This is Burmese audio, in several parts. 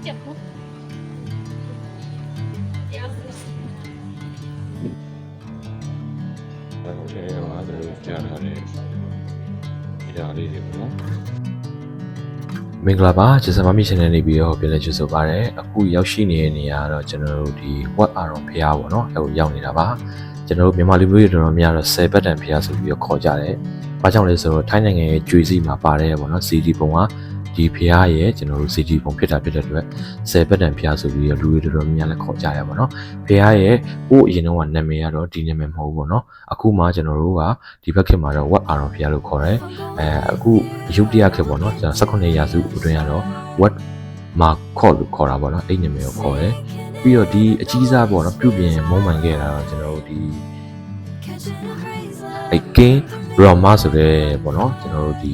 Chụp không? Okay, hóa từ chờ này giờ đi thì cũngမင်္ဂလာပါကျစမမီ channel နေပြီးတော့ပြန်လည်ကြိုဆိုပါရစေအခုရောက်ရှိနေတဲ့နေရာကတော့ကျွန်တော်တို့ဒီ Wat Arong ဖျားပေါ့နော်အဲ့ကိုရောက်နေတာပါကျွန်တော်တို့မြန်မာလူမျိုးတွေတော်တော်များတော့10ပတ်တန်ဖျားဆိုပြီးတော့ခေါ်ကြတယ်ဘာကြောင့်လဲဆိုတော့ထိုင်းနိုင်ငံရဲ့ကျွေးစီမှာပါတယ်ပေါ့နော် CD ပုံကဒီဖျားရဲ့ကျွန်တော်တို့ CD ပုံဖြစ်တာဖြစ်တဲ့အတွက်10ပတ်တန်ဖျားဆိုပြီးတော့လူတွေတော်တော်များများလည်းခေါ်ကြတယ်ပေါ့နော်ဖျားရဲ့ဟိုအရင်တော့ကနာမည်ကတော့ဒီနာမည်မဟုတ်ဘူးပေါ့နော်အခုမှကျွန်တော်တို့ကဒီဘက်ခေတ်မှာတော့ Wat Arong ဖျားလို့ခေါ်တယ်အခုရုပ်တရားခေတ်ပေါ့နော်18ရာစုအတွင်းကတော့ Wat မှာခေါ်လို့ခေါ်တာပေါ့နော်အဲ့နာမည်ကိုခေါ်တယ်ပြီးတော့ဒီအကြီးစားပေါ့နော်ပြုပြင်မုံမှန်ခဲ့တာတော့ကျွန်တော်တို့ဒီကင်းရောမဆိုတဲ့ပေါ့နော်ကျွန်တော်တို့ဒီ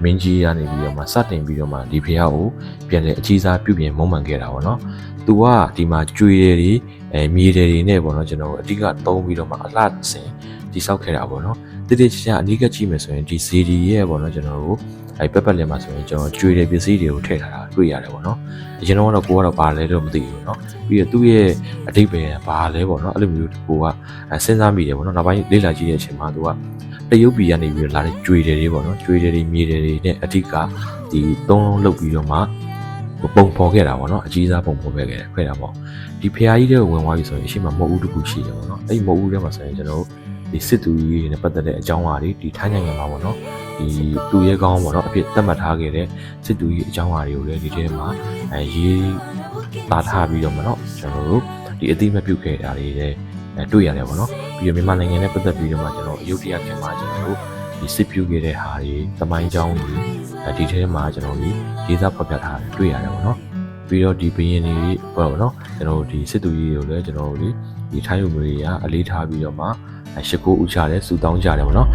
မင်းကြီးကနေပြီးတော့မှစတင်ပြီးတော့မှဒီဖျားကိုပြန်လေအကြီးစားပြုပြင်မုံမှန်ခဲ့တာပေါ့နော်သူကဒီမှာကျွေတယ်တွေမြေတယ်တွေနဲ့ပေါ့နော်ကျွန်တော်တို့အဓိကသုံးပြီးတော့မှအလှဆင်တိဆောက်ခဲ့တာပေါ့နော်တိတိကျကျအနည်းကကြည့်မယ်ဆိုရင်ဒီ CD ရဲ့ပေါ့နော်ကျွန်တော်တို့ပက်လင်မှာဆိုရင်ကျွန်တော်ကျွေတဲ့ပစ္စည်းတွေကိုထည့်ထားတာတွေ့ရတယ်ပေါ့နော်အရင်တော့ကိုကတော့ဘာလဲတော့မသိဘူးเนาะပြီးတော့သူ့ရဲ့အတိတ်ပဲဘာလဲပေါ့နော်အဲ့လိုမျိုးကိုကစဉ်းစားမိတယ်ပေါ့နော်နောက်ပိုင်းလေ့လာကြည့်တဲ့အချိန်မှာသူကတရုတ်ပြည်ကနေပြီးလာတဲ့ကျွေတယ်တွေပေါ့နော်ကျွေတယ်တွေမြေတယ်တွေနဲ့အဓိကဒီသုံးလုံးလုပ်ပြီးတော့မှပုံဖော်ခဲ့တာပေါ့နော်အကြီးစားပုံဖော်ခဲ့တာပေါ့ဒီဖျားကြီးတွေကိုဝင်သွားပြီဆိုရင်အရှိမမဟုတ်ဘူးတခုရှိတယ်ပေါ့နော်အဲ့ဒီမဟုတ်ဘူးထဲမှာဆိုရင်ကျွန်တော်ဒီစစ်သူကြီးတွေနဲ့ပတ်သက်တဲ့အကြောင်းအရာတွေဒီထိုင်းနိုင်ငံမှာပေါ့နော်ဒီသူရဲကောင်းပေါ့နော်အဖြစ်သတ်မှတ်ထားခဲ့တဲ့စစ်သူကြီးအကြောင်းအရာတွေကိုလည်းဒီထဲမှာရေးသားထားပြီးတော့မနော်ကျွန်တော်တို့ဒီအသိမဲ့ပြုတ်ခဲ့တာတွေလည်းတွေ့ရတယ်ပေါ့နော်ပြီးတော့မြန်မာနိုင်ငံနဲ့ပတ်သက်ပြီးတော့မှကျွန်တော်အယုဒ္ဓယခင်မှာကျွန်တော်တို့ဒီစစ်ပြုတ်ခဲ့တဲ့ဟာတွေသမိုင်းကြောင်းတွေဒီထဲမှာကျွန်တော်ဒီရေးသားဖော်ပြထားတာတွေ့ရတယ်ပေါ့နော်ပြီးတော့ဒီဘရင်တွေပေါ့နော်ကျွန်တော်တို့ဒီစစ်သူကြီးတွေကိုလည်းကျွန်တော်တို့ဒီထိုင်းလူမျိုးတွေကအလေးထားပြီးတော့မှရှစ်ကိုဥချတယ်စူတောင်းကြတယ်ပေါ့နော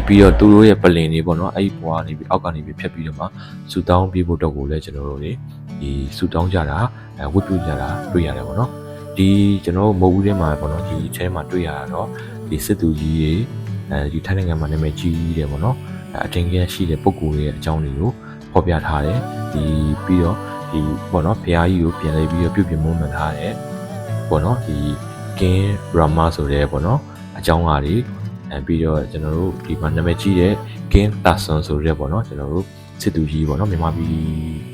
်ပြီးတော့သူတို့ရဲ့ပလင်တွေပေါ့နော်အဲ့ဒီဘွားနေပြီးအောက်ကနေပြီးဖြတ်ပြီးတော့မှစူတောင်းပြေးဖို့တော့ကိုလည်းကျွန်တော်တို့ဒီစူတောင်းကြတာဝတ်ပြုကြတာတွေ့ရတယ်ပေါ့နော်ဒီကျွန်တော်တို့မဟုတ်ဘူးထဲမှာပေါ့နော်ဒီအဲမှာတွေ့ရတာတော့ဒီစစ်သူကြီးတွေဒီထိုင်းနိုင်ငံမှာနာမည်ကြီးတယ်ပေါ့နော်အထင်ကြီးရှိတဲ့ပုံကိုယ်ရဲ့အကြောင်းတွေကိုဖော်ပြထားတယ်ဒီပြီးတော့ဒီပေါ့နော်ဘုရားကြီးကိုပြန်လဲပြီးတော့ပြုပြင်မွမ်းမံထားတယ်ပေါ့နော်ဒီကင်းရာမာဆိုတဲ့ပေါ့နော်အကြောင်းအရာတွေပြီးတော့ကျွန်တော်တို့ဒီမှာနာမည်ကြီးတဲ့ King Tason ဆိုရဲပေါ့နော်ကျွန်တော်တို့စစ်သူကြီးပေါ့နော်မြန်မာပြည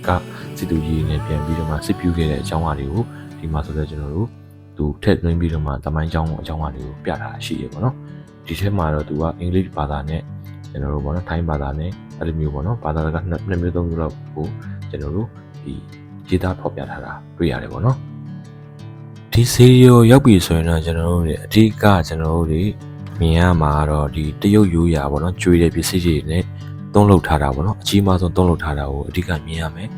်ကစစ်သူကြီးနဲ့ပြန်ပြီးတော့မှစစ်ပြူခဲ့တဲ့အကြောင်းအရာတွေကိုဒီမှာဆိုတော့ကျွန်တော်တို့သူထည့်သွင်းပြီးတော့မှတမိုင်းအကြောင်းအရာတွေကိုပြထားတာရှိရပေါ့နော်ဒီထဲမှာတော့သူကအင်္ဂလိပ်ဘာသာနဲ့ကျွန်တော်တို့ပေါ့နော်ထိုင်းဘာသာနဲ့အဲ့လိုမျိုးပေါ့နော်ဘာသာကနှစ်မျိုးသုံးမျိုးလောက်ကိုကျွန်တော်တို့ဒီရေးသားဖော်ပြထားတာတွေ့ရတယ်ပေါ့နော်ဒီစီရီယိုရောက်ပြီဆိုရင်တော့ကျွန်တော်တို့အဓိကကျွန်တော်တို့မြင်ရမှာတော့ဒီတရုတ်ရိုးရာပေါ့နော်ကျွေးတဲ့ပစ္စည်းတွေနဲ့သုံးလုပ်ထားတာပေါ့နော်အကြီးမားဆုံးသုံးလုပ်ထားတာကိုအဓိကမြင်ရမယ်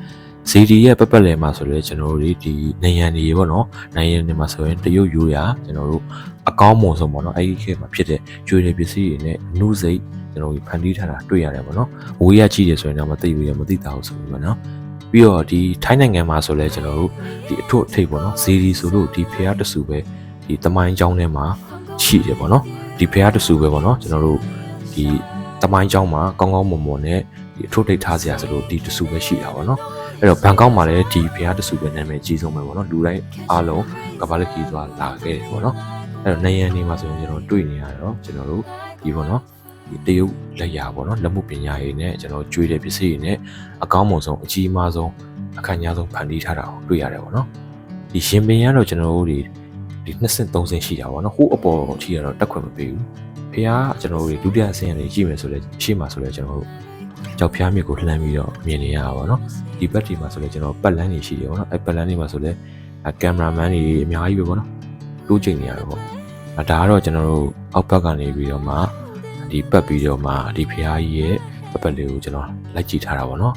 စီဒီရဲ့ပက်လယ်မှာဆိုလည်းကျွန်တော်တို့ဒီနိုင်ငံတွေပေါ့နော်နိုင်ငံတွေမှာဆိုရင်တရုတ်ရိုးရာကျွန်တော်တို့အကောင်းမွန်ဆုံးပေါ့နော်အဲ့ဒီခေတ်မှာဖြစ်တဲ့ကျွေးတဲ့ပစ္စည်းတွေနဲ့အနုစိတ်ကျွန်တော်တို့ဖန်တီးထားတာတွေ့ရတယ်ပေါ့နော်ဝေးရကြည့်တယ်ဆိုရင်တော့မသိဘူးရမသိတာဟုတ်ဆိုပြီးပေါ့နော်ပြီးတော့ဒီထိုင်းနိုင်ငံမှာဆိုလဲကျွန်တော်တို့ဒီအထွတ်အထိပ်ပေါ့နော်ဇီဒီဆိုလို့ဒီဖျားတဆူပဲဒီတမိုင်းကျောင်းထဲမှာရှိတယ်ပေါ့နော်ဒီဖျားတဆူပဲပေါ့နော်ကျွန်တော်တို့ဒီတမိုင်းကျောင်းမှာကောင်းကောင်းမွန်မွန်နဲ့ဒီအထွတ်ထိပ်ထားစရာဆိုလို့ဒီတဆူပဲရှိတာပေါ့နော်အဲ့တော့ဘန်ကောက်မှာလည်းဒီဖျားတဆူပဲနာမည်ကြီးဆုံးပဲပေါ့နော်လူတိုင်းအားလုံးကမ္ဘာလက်ခီးသွားလာခဲ့တယ်ပေါ့နော်အဲ့တော့နိုင်ငံနေမှာဆိုရင်ကျွန်တော်တွေ့နေရတော့ကျွန်တော်တို့ဒီပေါ့နော်ဒီတရုတ်လက်ရာပေါ့နော်လက်မှုပညာရေးနဲ့ကျွန်တော်ကျွေးတဲ့ပစ္စည်းတွေနဲ့အကောင်းမွန်ဆုံးအကြီးမားဆုံးအခမ်းအနားဆုံးဖန်တီးထားတာကိုတွေ့ရတယ်ပေါ့နော်ဒီရှင်ပင်ကတော့ကျွန်တော်တို့ဒီ2ဆင့်3ဆင့်ရှိတာပေါ့နော်ဟိုးအပေါ်ထိရတော့တက်ခွင့်မပေးဘူးဖះကျွန်တော်တို့ဒုတိယဆင့်ကနေကြည့်မယ်ဆိုလဲရှေ့မှာဆိုလဲကျွန်တော်တို့ကြောက်ဖျားမြစ်ကိုလှမ်းပြီးတော့မြင်နေရတာပေါ့နော်ဒီဘက်ဒီမှာဆိုလဲကျွန်တော်ပတ်လန်းနေရှိတယ်ပေါ့နော်အဲပတ်လန်းနေမှာဆိုလဲကင်မရာမန်တွေအများကြီးပဲပေါ့နော်တိုးချိန်နေရတယ်ပေါ့ဒါကတော့ကျွန်တော်တို့အောက်ဘက်ကနေပြီးတော့မှဒီပတ်ပြီးတော့မှဒီဖះကြီးရဲ့ပတ်လေးကိုကျွန်တော်လိုက်ကြည့်ထားတာပေါ့နော်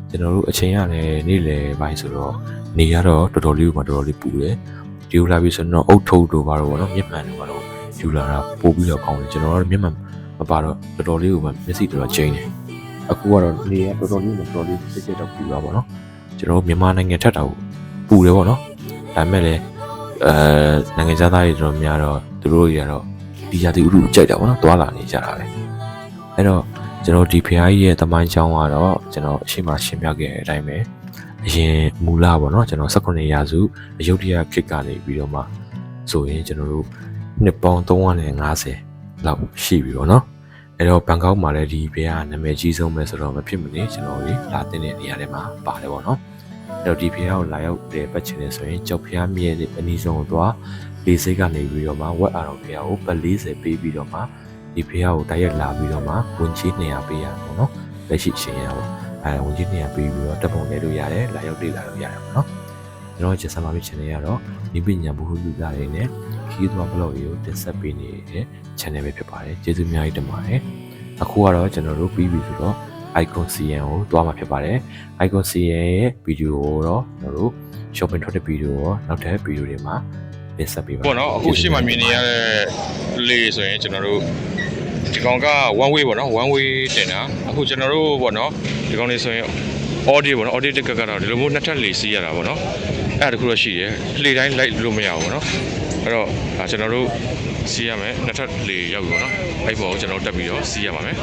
ကျွန်တော်တို့အချိန်ကလည်းနေ့လယ်ပိုင်းဆိုတော့နေရတော့တော်တော်လေးပူတယ်ဒီလိုလာပြီးဆိုတော့အုတ်ထုပ်တို့ဘာလို့ပေါ့နော်မျက်မှန်တို့ဘာလို့ယူလာတာပို့ပြီးတော့ကောင်းတယ်ကျွန်တော်တို့မျက်မှန်မပါတော့တော်တော်လေးကိုမျက်စိတော်တော်ကျိန်းတယ်အခုကတော့နေရတော်တော်လေးစစ်တော့ပူတာပေါ့နော်ကျွန်တော်တို့မြန်မာနိုင်ငံထက်တော့ပူတယ်ပေါ့နော်ဒါပေမဲ့လည်းနိုင်ငံသားတွေတော်များတော့သူတို့တွေကတော့ဒီရာသီဥတုကြိုက်တာပေါ့နော်တွာလာနေကြတာပဲအဲ့တော့ကျွန်တော်ဒီဖျားကြီးရဲ့သမိုင်းကြောင်းကတော့ကျွန်တော်အရှိမရှင်းပြခဲ့တဲ့အတိုင်းပဲ အရင်မူလပေါ့နော်ကျွန်တော်18ရာစုအယုဒ္ဓယခေတ်ကနေပြီးတော့မှဆိုရင်ကျွန်တော်တို့နှစ်ပေါင်း350လောက်ရှိပြီပေါ့နော်အဲ့တော့ဘန်ကောက်မှာလည်းဒီဘုရားနာမည်ကြီးဆုံးပဲဆိုတော့မဖြစ်မနေကျွန်တော်တို့လာတဲ့နေရာတွေမှာပါတယ်ပေါ့နော်အဲ့တော့ဒီဘုရားကိုလာရောက်တဲ့ပတ်ချင်နေဆိုရင်ကြောက်ဘုရားမြည့်တဲ့အနည်းဆုံးသွားလေးစိတ်ကနေပြီးတော့မှဝက်အာတော်ဘုရားကိုပတ်40ပေးပြီးတော့မှဒီဘုရားကိုတိုက်ရိုက်လာပြီးတော့မှဝင်ကြီး200ပေးရပေါ့နော်လက်ရှိရှင်ရပေါ့ဝင်ကြီး200ပေးပြီးတော့တပ်ပုံလဲလို့ရတယ်လာရောက်လေ့လာလို့ရတယ်ပေါ့နော်ကျွန်တော်ချက်ဆံပါပြီ channel ရတော့ဒီပညာဘုဟုလူသားတွေနဲ့ခီးသွွားဘလော့ကိုတင်ဆက်ပေးနေတဲ့ channel ပဲဖြစ်ပါတယ်ကျေးဇူးအများကြီးတင်ပါတယ်အခုကတော့ကျွန်တော်တို့ပြီးပြီဆိုတော့ icon cn ကိုတွားမှာဖြစ်ပါတယ် icon cn ရဲ့ဗီဒီယိုကိုတော့ကျွန်တော်တို့ shopping ထွက်တဲ့ဗီဒီယိုရောနောက်ထပ်ဗီဒီယိုတွေမှာတင်ဆက်ပေးပါပေါ့နော်အခုရှေ့မှာမြင်နေရတဲ့လေဆိုရင်ကျွန်တော်တို့ဒီကောင်က one way ပေါ့နော် one way တင်တာအခုကျွန်တော်တို့ပေါ့နော်ဒီကောင်လေးဆိုရင် audio ပေါ့နော် audio တက်ကတော့ဒီလိုမျိုးနှစ်ထပ်လေစီးရတာပေါ့နော်အဲ့ဒါတခုတော့ရှိတယ်လေတိုင်းလိုက်လို့မရဘူးပေါ့နော်အဲ့တော့ဒါကျွန်တော်တို့စီးရမယ်နှစ်ထပ်လေရောက်ပြီပေါ့နော်အဲ့ပေါ်ကိုကျွန်တော်တက်ပြီးတော့စီးရပါမယ်